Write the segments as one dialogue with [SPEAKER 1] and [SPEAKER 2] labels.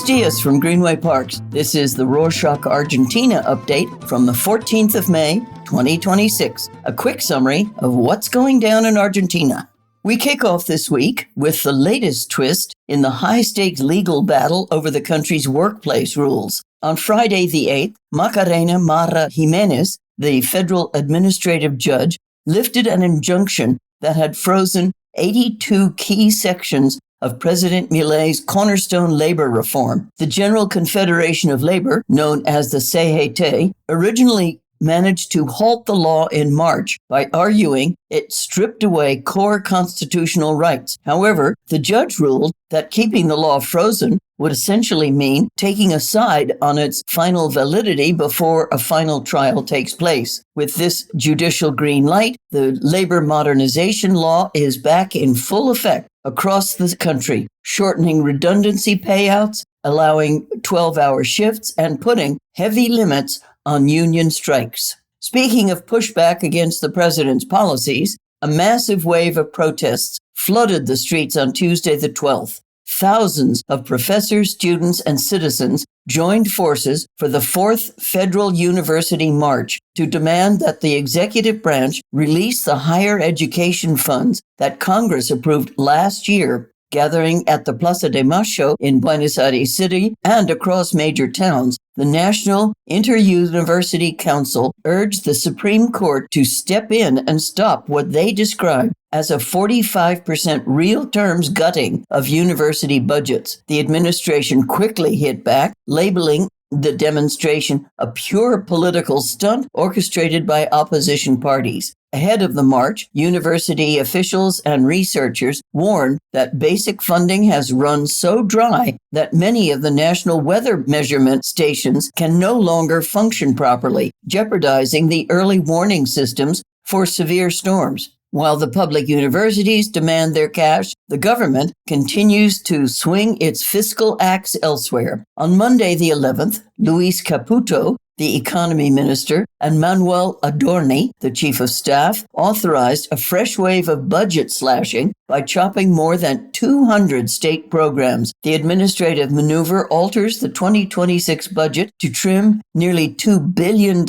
[SPEAKER 1] dias from Greenway Parks. This is the Rorschach Argentina update from the 14th of May, 2026. A quick summary of what's going down in Argentina. We kick off this week with the latest twist in the high-stakes legal battle over the country's workplace rules. On Friday the 8th, Macarena Mara Jimenez, the federal administrative judge, lifted an injunction that had frozen 82 key sections of President Milei's cornerstone labor reform. The General Confederation of Labor, known as the CGT, originally managed to halt the law in March by arguing it stripped away core constitutional rights. However, the judge ruled that keeping the law frozen would essentially mean taking a side on its final validity before a final trial takes place. With this judicial green light, the Labor Modernization Law is back in full effect across the country, shortening redundancy payouts, allowing 12-hour shifts, and putting heavy limits on union strikes. Speaking of pushback against the president's policies, a massive wave of protests flooded the streets on Tuesday the 12th. Thousands of professors, students, and citizens joined forces for the 4th Federal University March to demand that the executive branch release the higher education funds that Congress approved last year, gathering at the Plaza de Mayo in Buenos Aires City and across major towns. The National Inter-University Council urged the Supreme Court to step in and stop what they described as a 45% real terms gutting of university budgets. The administration quickly hit back, labeling the demonstration a pure political stunt orchestrated by opposition parties. Ahead of the march, university officials and researchers warned that basic funding has run so dry that many of the national weather measurement stations can no longer function properly, jeopardizing the early warning systems for severe storms. While the public universities demand their cash, the government continues to swing its fiscal axe elsewhere. On Monday the 11th, Luis Caputo, the economy minister, and Manuel Adorni, the chief of staff, authorized a fresh wave of budget slashing by chopping more than 200 state programs. The administrative maneuver alters the 2026 budget to trim nearly $2 billion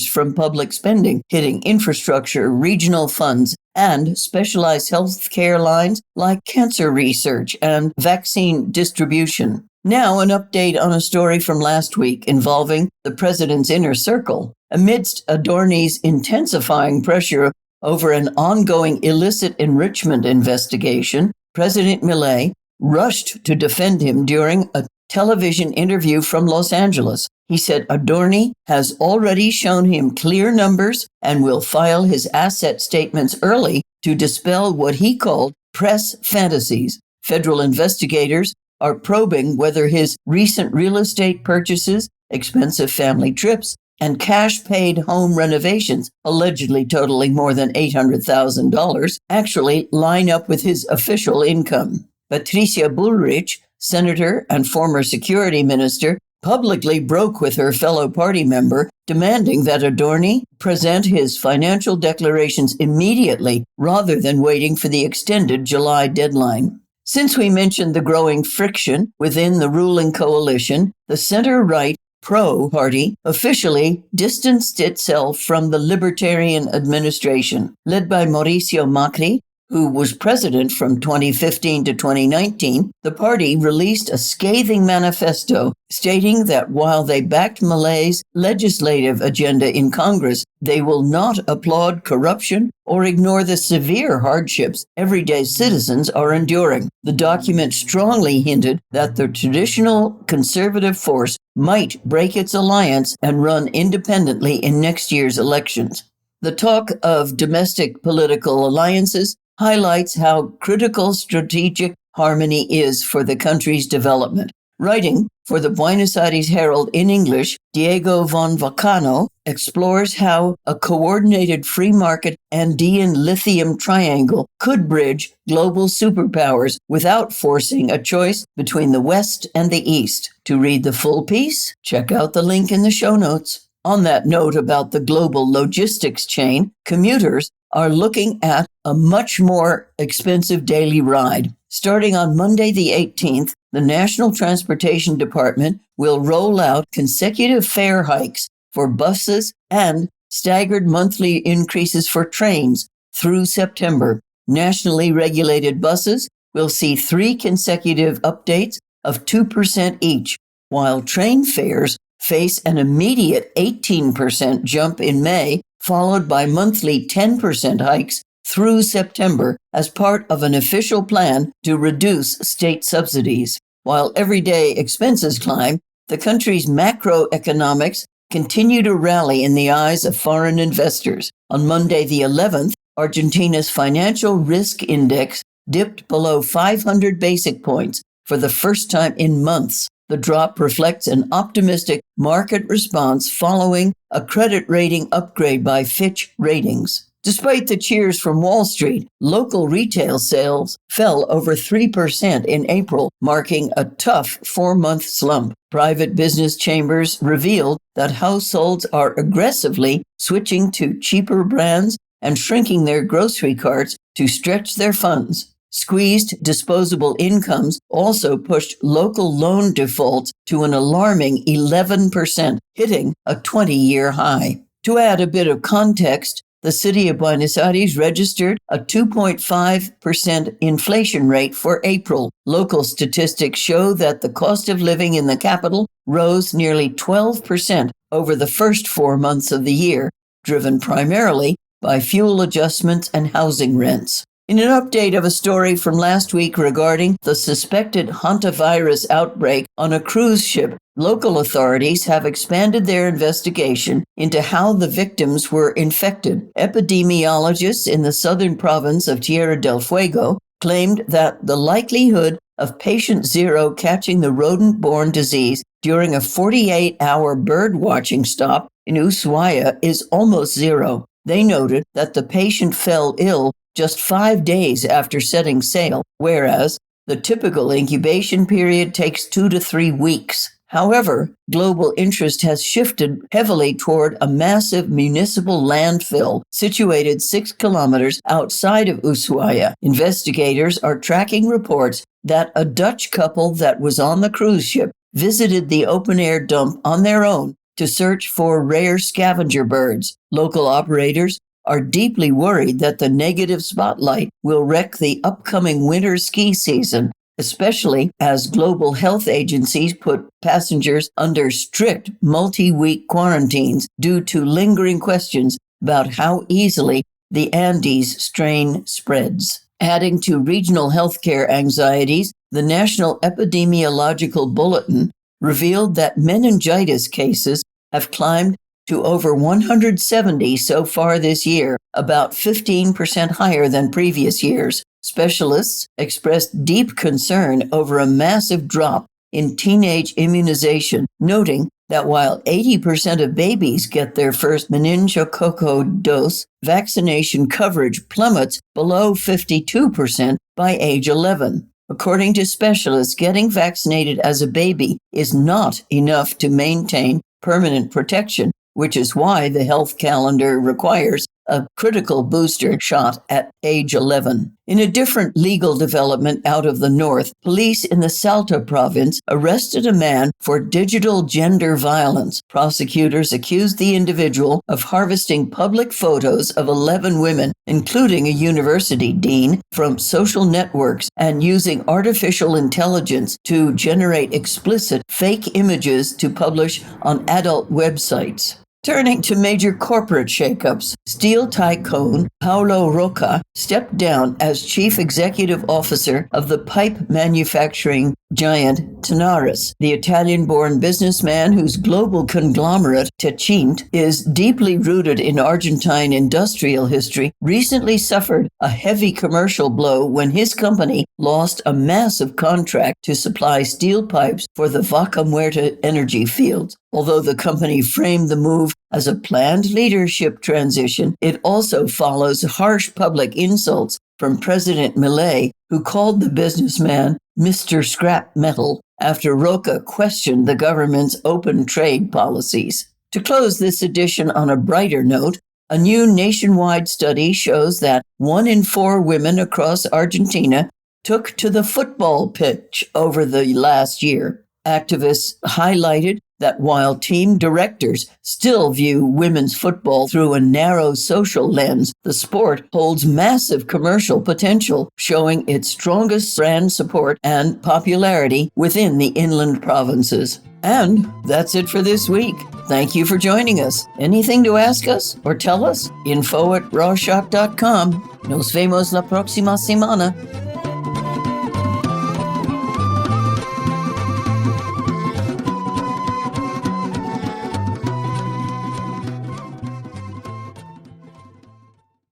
[SPEAKER 1] from public spending, hitting infrastructure, regional funds, and specialized health care lines like cancer research and vaccine distribution. Now, an update on a story from last week involving the president's inner circle. Amidst Adorni's intensifying pressure over an ongoing illicit enrichment investigation, President Milei rushed to defend him during a television interview from Los Angeles. He said Adorni has already shown him clear numbers and will file his asset statements early to dispel what he called press fantasies. Federal investigators are probing whether his recent real estate purchases, expensive family trips, and cash-paid home renovations, allegedly totaling more than $800,000, actually line up with his official income. Patricia Bullrich, senator and former security minister, publicly broke with her fellow party member, demanding that Adorni present his financial declarations immediately rather than waiting for the extended July deadline. Since we mentioned the growing friction within the ruling coalition, the center-right Pro Party officially distanced itself from the Libertarian administration. Led by Mauricio Macri, who was president from 2015 to 2019, the party released a scathing manifesto stating that while they backed Milei's legislative agenda in Congress, they will not applaud corruption or ignore the severe hardships everyday citizens are enduring. The document strongly hinted that the traditional conservative force might break its alliance and run independently in next year's elections. The talk of domestic political alliances highlights how critical strategic harmony is for the country's development. Writing for the Buenos Aires Herald in English, Diego von Vacano explores how a coordinated free market Andean lithium triangle could bridge global superpowers without forcing a choice between the West and the East. To read the full piece, check out the link in the show notes. On that note about the global logistics chain, commuters are looking at a much more expensive daily ride. Starting on Monday the 18th, the National Transportation Department will roll out consecutive fare hikes for buses and staggered monthly increases for trains through September. Nationally regulated buses will see 3 consecutive updates of 2% each, while train fares face an immediate 18% jump in May, followed by monthly 10% hikes through September as part of an official plan to reduce state subsidies. While everyday expenses climb, the country's macroeconomics continue to rally in the eyes of foreign investors. On Monday the 11th, Argentina's financial risk index dipped below 500 basic points for the first time in months. The drop reflects an optimistic market response following a credit rating upgrade by Fitch Ratings. Despite the cheers from Wall Street, local retail sales fell over 3% in April, marking a tough 4-month slump. Private business chambers revealed that households are aggressively switching to cheaper brands and shrinking their grocery carts to stretch their funds. Squeezed disposable incomes also pushed local loan defaults to an alarming 11%, hitting a 20-year high. To add a bit of context, the city of Buenos Aires registered a 2.5% inflation rate for April. Local statistics show that the cost of living in the capital rose nearly 12% over the first 4 months of the year, driven primarily by fuel adjustments and housing rents. In an update of a story from last week regarding the suspected hantavirus outbreak on a cruise ship, local authorities have expanded their investigation into how the victims were infected. Epidemiologists in the southern province of Tierra del Fuego claimed that the likelihood of patient zero catching the rodent-borne disease during a 48-hour bird-watching stop in Ushuaia is almost zero. They noted that the patient fell ill just 5 days after setting sail, whereas the typical incubation period takes 2 to 3 weeks. However, global interest has shifted heavily toward a massive municipal landfill situated 6 kilometers outside of Ushuaia. Investigators are tracking reports that a Dutch couple that was on the cruise ship visited the open-air dump on their own to search for rare scavenger birds. Local operators are deeply worried that the negative spotlight will wreck the upcoming winter ski season, especially as global health agencies put passengers under strict multi-week quarantines due to lingering questions about how easily the Andes strain spreads. Adding to regional healthcare anxieties, the National Epidemiological Bulletin revealed that meningitis cases have climbed to over 170 so far this year, about 15% higher than previous years. Specialists expressed deep concern over a massive drop in teenage immunization, noting that while 80% of babies get their first meningococcal dose, vaccination coverage plummets below 52% by age 11. According to specialists, getting vaccinated as a baby is not enough to maintain permanent protection, which is why the health calendar requires a critical booster shot at age 11. In a different legal development out of the north, police in the Salta province arrested a man for digital gender violence. Prosecutors accused the individual of harvesting public photos of 11 women, including a university dean, from social networks and using artificial intelligence to generate explicit fake images to publish on adult websites. Turning to major corporate shakeups, steel tycoon Paulo Rocca stepped down as chief executive officer of the pipe manufacturing giant Tenaris. The Italian-born businessman whose global conglomerate Techint is deeply rooted in Argentine industrial history recently suffered a heavy commercial blow when his company lost a massive contract to supply steel pipes for the Vaca Muerta energy fields. Although the company framed the move as a planned leadership transition, it also follows harsh public insults from President Milei, who called the businessman Mr. Scrap Metal after Roca questioned the government's open trade policies. To close this edition on a brighter note, a new nationwide study shows that 1 in 4 women across Argentina took to the football pitch over the last year. Activists highlighted that while team directors still view women's football through a narrow social lens, the sport holds massive commercial potential, showing its strongest brand support and popularity within the inland provinces. And that's it for this week. Thank you for joining us. Anything to ask us or tell us? info@rawshock.com. Nos vemos la próxima semana.